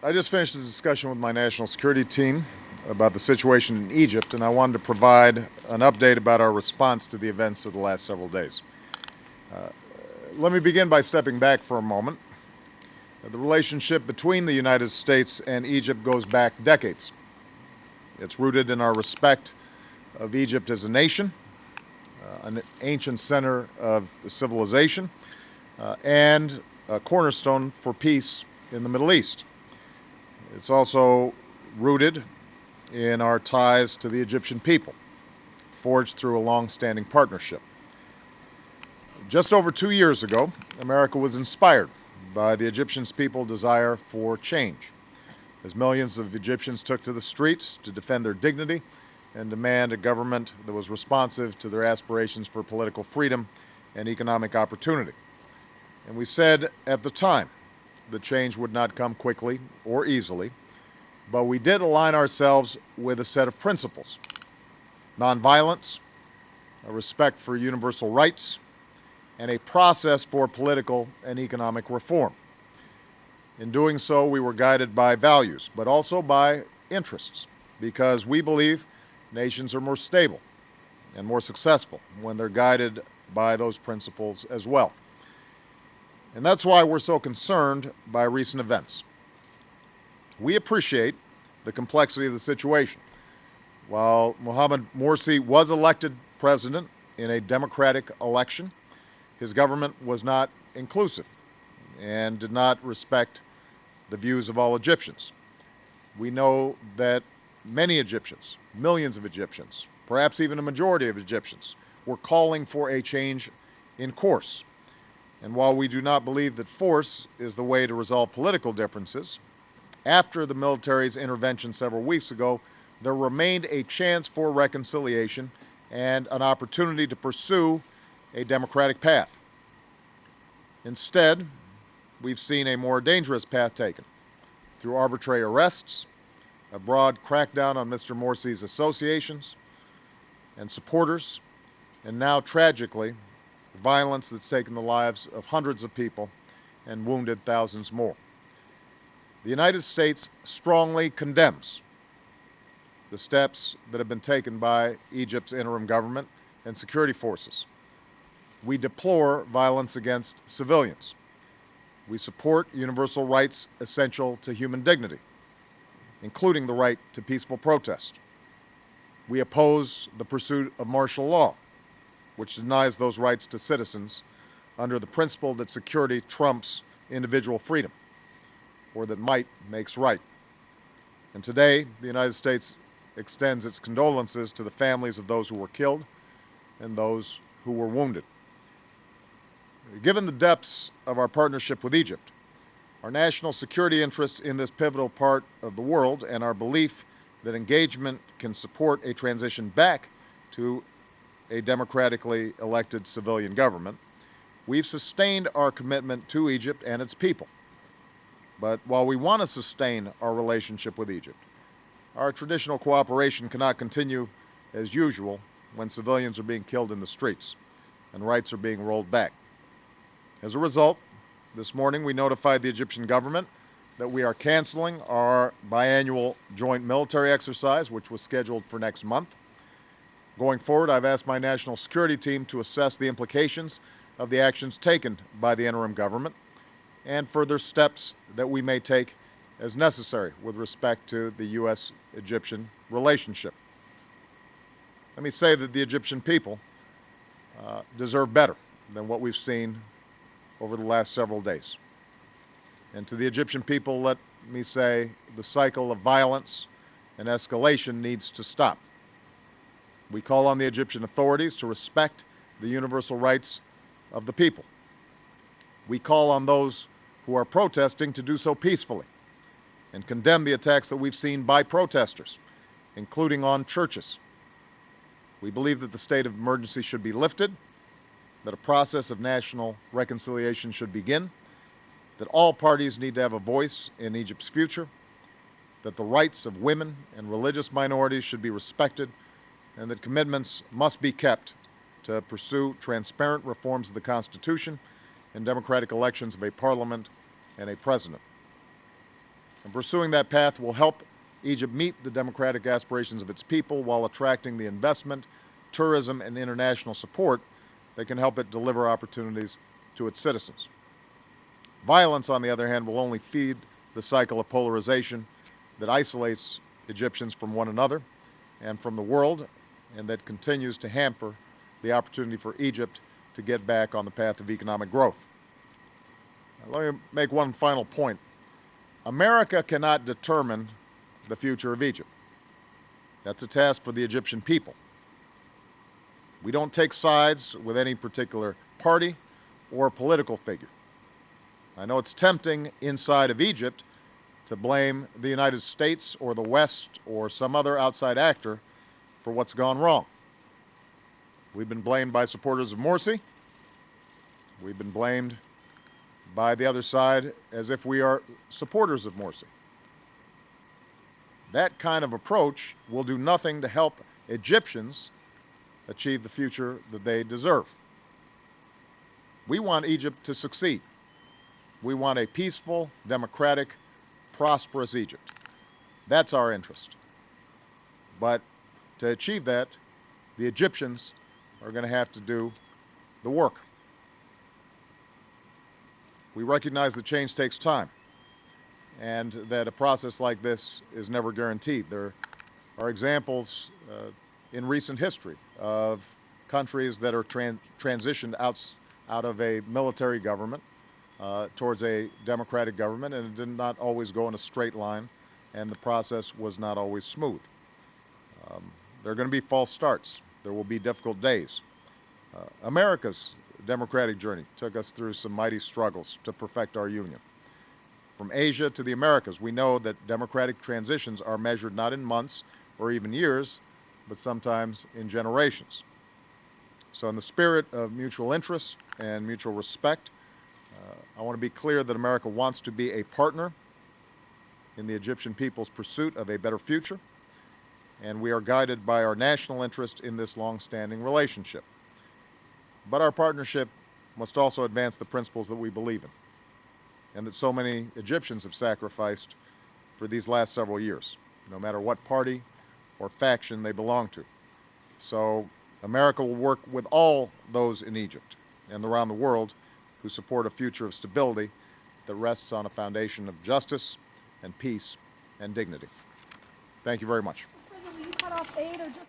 I just finished a discussion with my national security team about the situation in Egypt, and I wanted to provide an update about our response to the events of the last several days. Let me begin by stepping back for a moment. The relationship between the United States and Egypt goes back decades. It's rooted in our respect of Egypt as a nation, an ancient center of civilization, and a cornerstone for peace in the Middle East. It's also rooted in our ties to the Egyptian people, forged through a long-standing partnership. Just over 2 years ago, America was inspired by the Egyptian people's desire for change, as millions of Egyptians took to the streets to defend their dignity and demand a government that was responsive to their aspirations for political freedom and economic opportunity. And we said at the time that change would not come quickly or easily, but we did align ourselves with a set of principles: nonviolence, a respect for universal rights, and a process for political and economic reform. In doing so, we were guided by values, but also by interests, because we believe nations are more stable and more successful when they're guided by those principles as well. And that's why we're so concerned by recent events. We appreciate the complexity of the situation. While Mohamed Morsi was elected president in a democratic election, his government was not inclusive and did not respect the views of all Egyptians. We know that many Egyptians, millions of Egyptians, perhaps even a majority of Egyptians, were calling for a change in course. And while we do not believe that force is the way to resolve political differences, after the military's intervention several weeks ago, there remained a chance for reconciliation and an opportunity to pursue a democratic path. Instead, we've seen a more dangerous path taken through arbitrary arrests, a broad crackdown on Mr. Morsi's associations and supporters, and now, tragically, violence that's taken the lives of hundreds of people and wounded thousands more. The United States strongly condemns the steps that have been taken by Egypt's interim government and security forces. We deplore violence against civilians. We support universal rights essential to human dignity, including the right to peaceful protest. We oppose the pursuit of martial law, which denies those rights to citizens under the principle that security trumps individual freedom, or that might makes right. And today, the United States extends its condolences to the families of those who were killed and those who were wounded. Given the depths of our partnership with Egypt, our national security interests in this pivotal part of the world, and our belief that engagement can support a transition back to a democratically elected civilian government, we've sustained our commitment to Egypt and its people. But while we want to sustain our relationship with Egypt, our traditional cooperation cannot continue as usual when civilians are being killed in the streets and rights are being rolled back. As a result, this morning we notified the Egyptian government that we are canceling our biannual joint military exercise, which was scheduled for next month. Going forward, I've asked my national security team to assess the implications of the actions taken by the interim government and further steps that we may take as necessary with respect to the U.S.-Egyptian relationship. Let me say that the Egyptian people deserve better than what we've seen over the last several days. And to the Egyptian people, let me say the cycle of violence and escalation needs to stop. We call on the Egyptian authorities to respect the universal rights of the people. We call on those who are protesting to do so peacefully and condemn the attacks that we've seen by protesters, including on churches. We believe that the state of emergency should be lifted, that a process of national reconciliation should begin, that all parties need to have a voice in Egypt's future, that the rights of women and religious minorities should be respected, and that commitments must be kept to pursue transparent reforms of the Constitution and democratic elections of a parliament and a president. And pursuing that path will help Egypt meet the democratic aspirations of its people while attracting the investment, tourism, and international support that can help it deliver opportunities to its citizens. Violence, on the other hand, will only feed the cycle of polarization that isolates Egyptians from one another and from the world, and that continues to hamper the opportunity for Egypt to get back on the path of economic growth. Now, let me make one final point. America cannot determine the future of Egypt. That's a task for the Egyptian people. We don't take sides with any particular party or political figure. I know it's tempting inside of Egypt to blame the United States or the West or some other outside actor for what's gone wrong. We've been blamed by supporters of Morsi. We've been blamed by the other side as if we are supporters of Morsi. That kind of approach will do nothing to help Egyptians achieve the future that they deserve. We want Egypt to succeed. We want a peaceful, democratic, prosperous Egypt. That's our interest. But to achieve that, the Egyptians are going to have to do the work. We recognize that change takes time and that a process like this is never guaranteed. There are examples in recent history of countries that are transitioned out of a military government towards a democratic government, and it did not always go in a straight line, and the process was not always smooth. There are going to be false starts. There will be difficult days. America's democratic journey took us through some mighty struggles to perfect our union. From Asia to the Americas, we know that democratic transitions are measured not in months or even years, but sometimes in generations. So in the spirit of mutual interest and mutual respect, I want to be clear that America wants to be a partner in the Egyptian people's pursuit of a better future, and we are guided by our national interest in this long-standing relationship. But our partnership must also advance the principles that we believe in, and that so many Egyptians have sacrificed for these last several years, no matter what party or faction they belong to. So America will work with all those in Egypt and around the world who support a future of stability that rests on a foundation of justice and peace and dignity. Thank you very much. President, will you cut off aid or just